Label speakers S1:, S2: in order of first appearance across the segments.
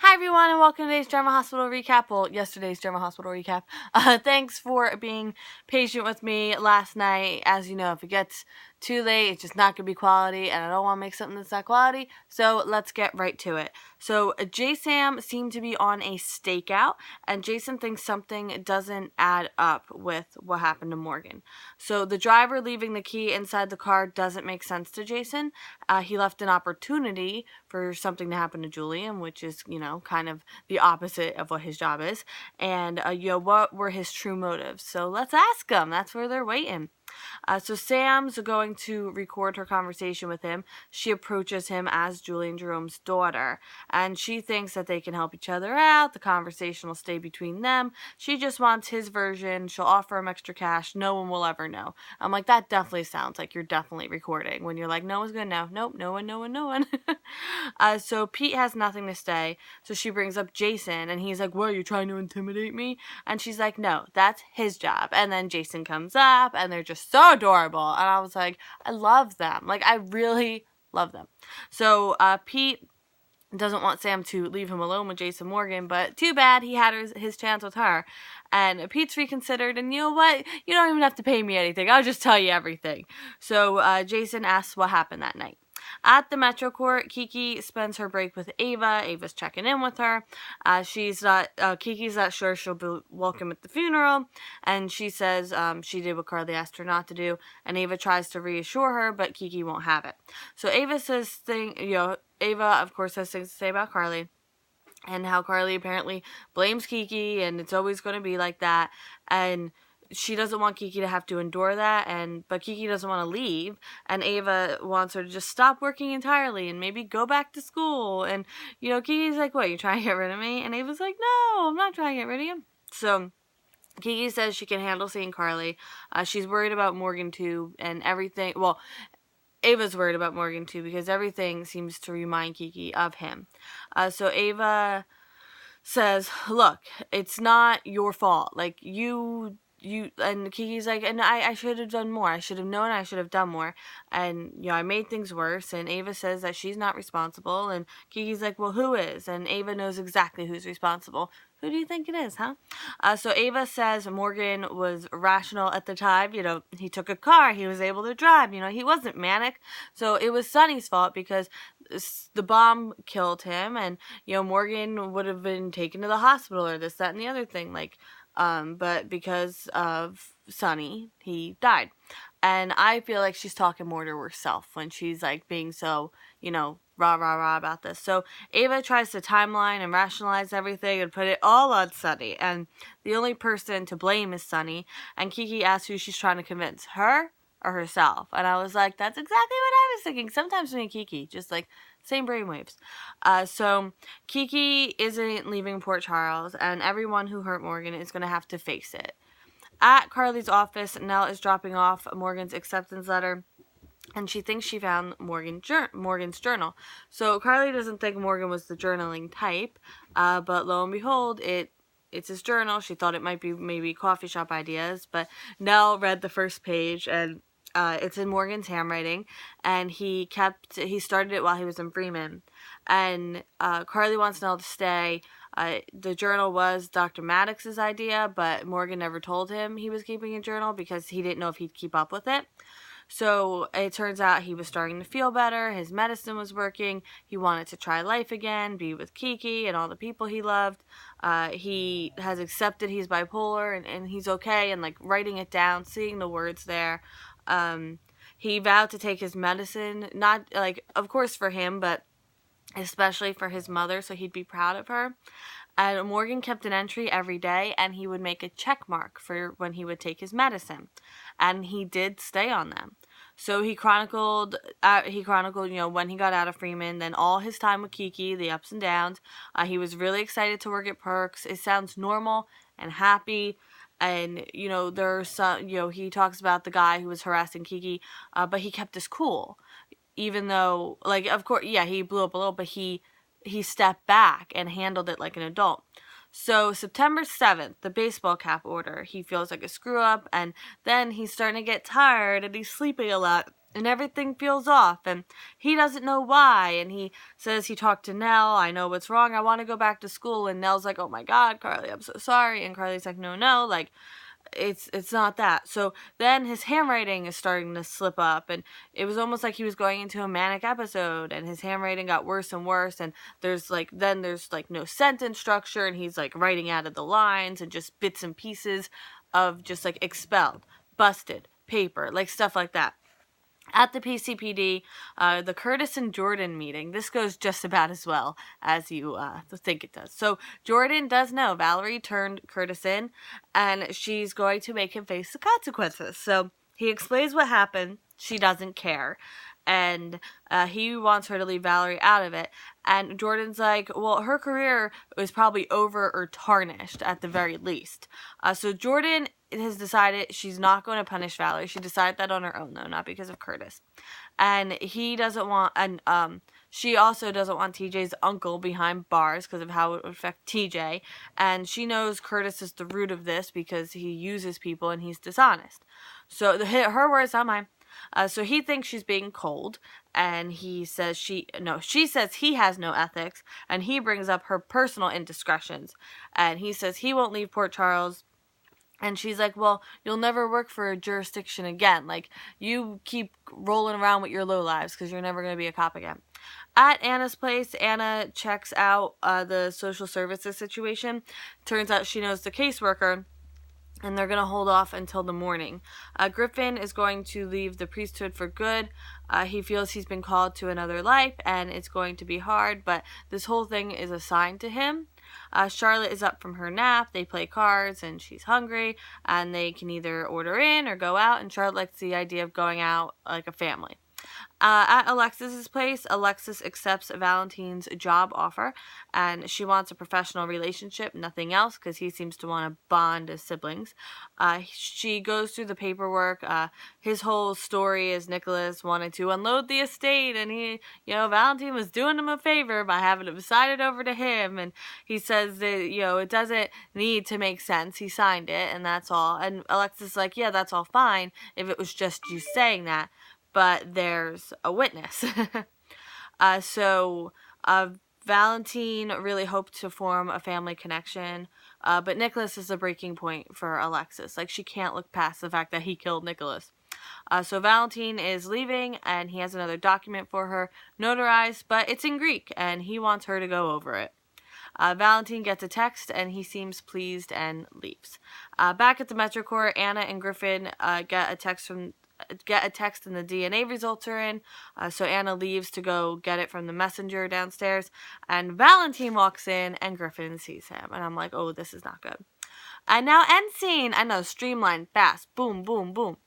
S1: Hi everyone and welcome to today's Drama Hospital recap. Well, yesterday's Drama Hospital recap. Thanks for being patient with me last night. As you know, if it gets too late, it's just not going to be quality, and I don't want to make something that's not quality, so let's get right to it. So, J-Sam seemed to be on a stakeout, and Jason thinks something doesn't add up with what happened to Morgan. So, the driver leaving the key inside the car doesn't make sense to Jason. He left an opportunity for something to happen to Julian, which is, kind of the opposite of what his job is. And, what were his true motives? So let's ask him. That's where they're waiting. So Sam's going to record her conversation with him. She approaches him as Julian Jerome's daughter, and she thinks that they can help each other out. The conversation will stay between them. She just wants his version. She'll offer him extra cash. No one will ever know. I'm like, that definitely sounds like you're definitely recording. When you're like, no one's gonna know. Nope, no one. So Pete has nothing to say, so she brings up Jason, and he's like, what, are you trying to intimidate me? And she's like, no, that's his job. And then Jason comes up, and they're just so adorable. And I was like, I love them. Like, I really love them. So Pete doesn't want Sam to leave him alone with Jason Morgan, but too bad he had his chance with her. And Pete's reconsidered, and you know what? You don't even have to pay me anything. I'll just tell you everything. So Jason asks what happened that night. At the Metro Court, Kiki spends her break with Ava. Ava's checking in with her. Kiki's not sure she'll be welcome at the funeral, and she says she did what Carly asked her not to do, and Ava tries to reassure her, but Kiki won't have it. So Ava Ava, of course, has things to say about Carly, and how Carly apparently blames Kiki, and it's always going to be like that, and she doesn't want Kiki to have to endure that, but Kiki doesn't want to leave, and Ava wants her to just stop working entirely and maybe go back to school. And, Kiki's like, what, you trying to get rid of me? And Ava's like, no, I'm not trying to get rid of you. So Kiki says she can handle seeing Carly. She's worried about Morgan too, and everything. Well, Ava's worried about Morgan too, because everything seems to remind Kiki of him. So Ava says, look, it's not your fault. Like, you and Kiki's like, and I should have done more. I should have known. I should have done more. And, I made things worse. And Ava says that she's not responsible. And Kiki's like, well, who is? And Ava knows exactly who's responsible. Who do you think it is, huh? So Ava says Morgan was rational at the time. He took a car. He was able to drive. He wasn't manic. So it was Sonny's fault because the bomb killed him. And, Morgan would have been taken to the hospital or this, that, and the other thing. But because of Sonny, he died. And I feel like she's talking more to herself when she's, like, being so, rah about this. So Ava tries to timeline and rationalize everything and put it all on Sonny. And the only person to blame is Sonny. And Kiki asks who she's trying to convince, her or herself. And I was like, that's exactly what I was thinking. Sometimes me and Kiki, just like, same brainwaves. So Kiki isn't leaving Port Charles, and everyone who hurt Morgan is going to have to face it. At Carly's office, Nell is dropping off Morgan's acceptance letter, and she thinks she found Morgan's journal. So Carly doesn't think Morgan was the journaling type, but lo and behold, it's his journal. She thought it might be maybe coffee shop ideas, but Nell read the first page, and it's in Morgan's handwriting, and he started it while he was in Freeman. And Carly wants Nell to stay. The journal was Dr. Maddox's idea, but Morgan never told him he was keeping a journal because he didn't know if he'd keep up with it. So it turns out he was starting to feel better. His medicine was working. He wanted to try life again, be with Kiki and all the people he loved. He has accepted he's bipolar and he's okay, and like writing it down, seeing the words there. He vowed to take his medicine, not like, of course for him, but especially for his mother, so he'd be proud of her. And Morgan kept an entry every day, and he would make a check mark for when he would take his medicine. And he did stay on them. So he chronicled, when he got out of Freeman, then all his time with Kiki, the ups and downs. He was really excited to work at Perks. It sounds normal and happy. And, there's some, he talks about the guy who was harassing Kiki, but he kept his cool. Even though, like, of course, yeah, he blew up a little, but he stepped back and handled it like an adult. So September 7th, the baseball cap order, he feels like a screw up, and then he's starting to get tired, and he's sleeping a lot. and everything feels off, and he doesn't know why, and he says he talked to Nell. I know what's wrong. I want to go back to school. And Nell's like, oh my God, Carly, I'm so sorry. And Carly's like, no, like, it's not that. So then his handwriting is starting to slip up, and it was almost like he was going into a manic episode, and his handwriting got worse and worse, and there's no sentence structure, and he's like writing out of the lines and just bits and pieces of just like expelled, busted, paper, like stuff like that. At the PCPD, the Curtis and Jordan meeting, this goes just about as well as you think it does. So Jordan does know Valerie turned Curtis in, and she's going to make him face the consequences. So he explains what happened. She doesn't care. And he wants her to leave Valerie out of it. And Jordan's like, well, her career was probably over or tarnished at the very least. So Jordan has decided she's not going to punish Valerie. She decided that on her own, though, not because of Curtis. And he doesn't want, and she also doesn't want TJ's uncle behind bars because of how it would affect TJ. And she knows Curtis is the root of this because he uses people and he's dishonest. So her words, not mine. So he thinks she's being cold, and she says he has no ethics, and he brings up her personal indiscretions, and he says he won't leave Port Charles. And she's like, well, you'll never work for a jurisdiction again. Like, you keep rolling around with your lowlives because you're never going to be a cop again. At Anna's place, Anna checks out the social services situation. Turns out she knows the caseworker, and they're going to hold off until the morning. Griffin is going to leave the priesthood for good. He feels he's been called to another life, and it's going to be hard, but this whole thing is assigned to him. Charlotte is up from her nap. They play cards, and she's hungry, and they can either order in or go out, and Charlotte likes the idea of going out like a family. At Alexis's place, Alexis accepts Valentine's job offer, and she wants a professional relationship, nothing else, because he seems to want to bond as siblings. She goes through the paperwork. His whole story is Nicholas wanted to unload the estate, and Valentine was doing him a favor by having him sign it over to him, and he says that, it doesn't need to make sense. He signed it, and that's all. And Alexis is like, yeah, that's all fine if it was just you saying that. But there's a witness. So Valentine really hoped to form a family connection, but Nicholas is a breaking point for Alexis. Like, she can't look past the fact that he killed Nicholas. So Valentine is leaving, and he has another document for her, notarized, but it's in Greek, and he wants her to go over it. Valentine gets a text, and he seems pleased and leaves. Back at the MetroCorps, Anna and Griffin get a text and the DNA results are in. So Anna leaves to go get it from the messenger downstairs. And Valentine walks in and Griffin sees him. And I'm like, oh, this is not good. And now end scene. I know, streamlined, fast. Boom, boom, boom.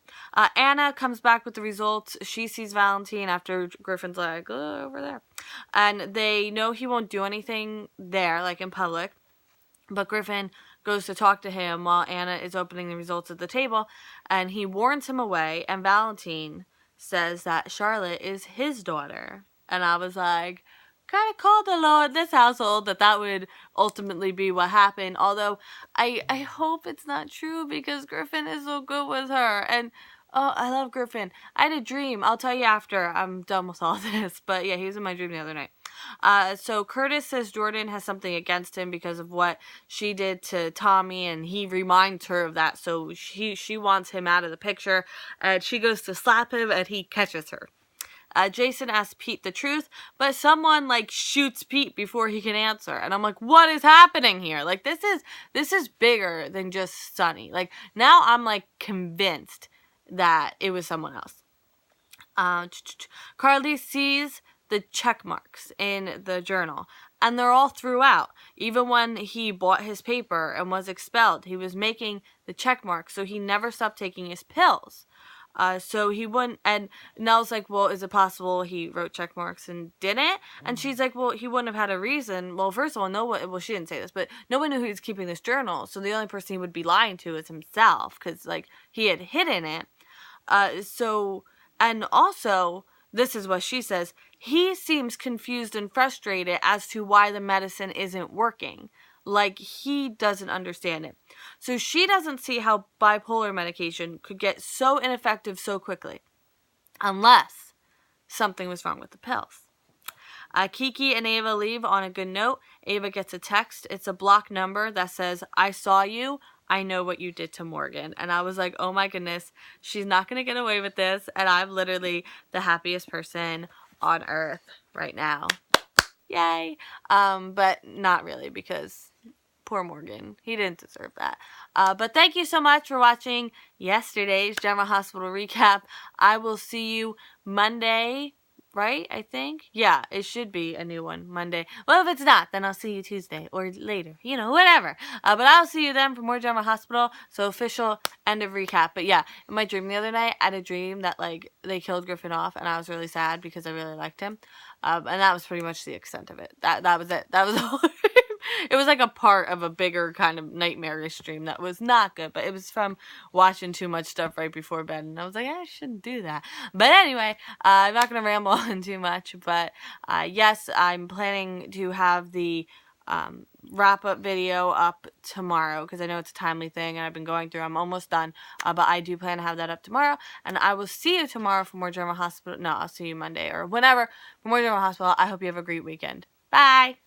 S1: Anna comes back with the results. She sees Valentine after Griffin's like, over there. And they know he won't do anything there, like in public. But Griffin goes to talk to him while Anna is opening the results at the table, and he warns him away, and Valentine says that Charlotte is his daughter. And I was like, kind of called the law in this household that would ultimately be what happened, although I hope it's not true because Griffin is so good with her, and oh, I love Griffin. I had a dream. I'll tell you after I'm done with all this, but yeah, he was in my dream the other night. So Curtis says Jordan has something against him because of what she did to Tommy, and he reminds her of that, so she wants him out of the picture, and she goes to slap him, and he catches her. Jason asks Pete the truth, but someone shoots Pete before he can answer, and I'm like, what is happening here? This is bigger than just Sunny. Now I'm convinced that it was someone else. Carly sees the check marks in the journal, and they're all throughout. Even when he bought his paper and was expelled, he was making the check marks, so he never stopped taking his pills. So he wouldn't, and Nell's like, well, is it possible he wrote check marks and didn't? And she's like, well, he wouldn't have had a reason. Well, first of all, she didn't say this, but no one knew he was keeping this journal, so the only person he would be lying to is himself, because, he had hidden it. And also, this is what she says, he seems confused and frustrated as to why the medicine isn't working. He doesn't understand it. So she doesn't see how bipolar medication could get so ineffective so quickly. unless something was wrong with the pills. Kiki and Ava leave on a good note. Ava gets a text. It's a block number that says, "I saw you. I know what you did to Morgan." And I was like, oh my goodness, she's not going to get away with this. And I'm literally the happiest person on earth right now. Yay. But not really, because poor Morgan. He didn't deserve that. But thank you so much for watching yesterday's General Hospital recap. I will see you Monday. Right? I think. Yeah, it should be a new one Monday. Well, if it's not, then I'll see you Tuesday or later. You know, whatever. But I'll see you then for more General Hospital. So official end of recap. But yeah, in my dream the other night, I had a dream that like they killed Griffin off, and I was really sad because I really liked him. And that was pretty much the extent of it. That was it. That was the whole dream. It was like a part of a bigger kind of nightmarish dream that was not good, but it was from watching too much stuff right before bed, and I was like, I shouldn't do that. But anyway, I'm not going to ramble on too much, but yes, I'm planning to have the wrap-up video up tomorrow, because I know it's a timely thing, and I've been going through, I'm almost done, but I do plan to have that up tomorrow, and I will see you tomorrow for more General Hospital. No, I'll see you Monday, or whenever, for more General Hospital. I hope you have a great weekend. Bye!